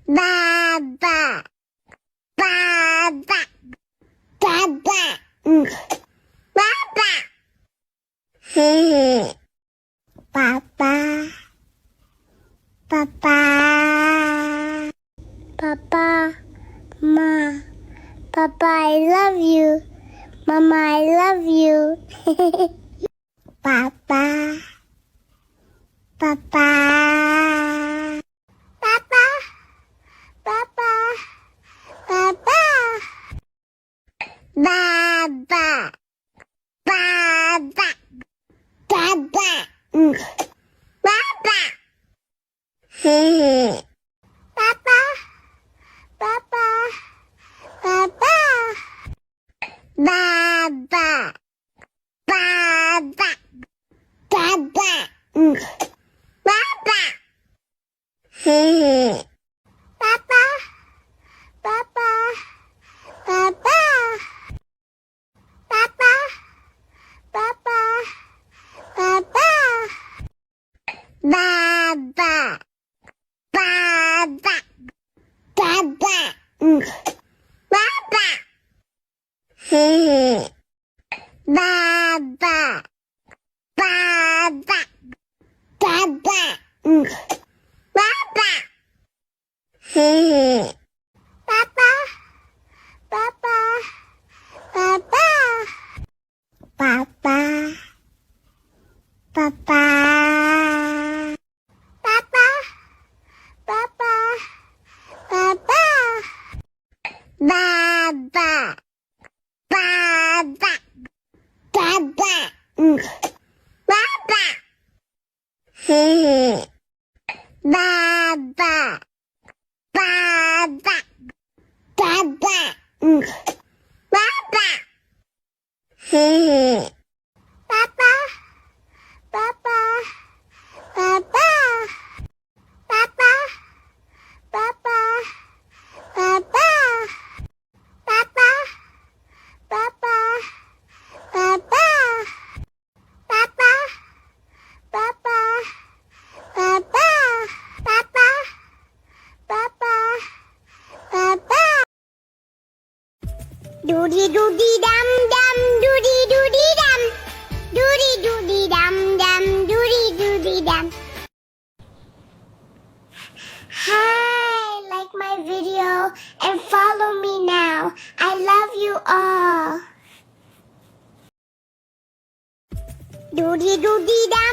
Baba, Baba, Baba, Baba, Papa, Papa, Papa, Ma, Papa, I love you. Mama, I love you. Papa, Papa, Papa, Papa, Papa, Baba, Baba, Baba, Baba, Papa, Papa, Papa, Baba, Baba, Baba, Baba, Papa, Papa, Papa, Papa, Papa, Papa, Baba, Baba, Baba, Baba, Baba, Baba, Baba, Baba, Papa, Papa, Papa, Papa, Papa, Papa, Papa, Papa, Baba, Baba, Baba, Baba, Baba, Baba, Baba, Baba, Papa, Papa, Papa, Papa, Papa, Papa, Papa, Papa, Papa, Papa, Papa, Papa, Papa, Papa, Papa. Doody doody dum dum, doody doody dum, doody doody dum dum, doody doody dum. Hi, like my video and follow me now. I love you all. Doody doody dum.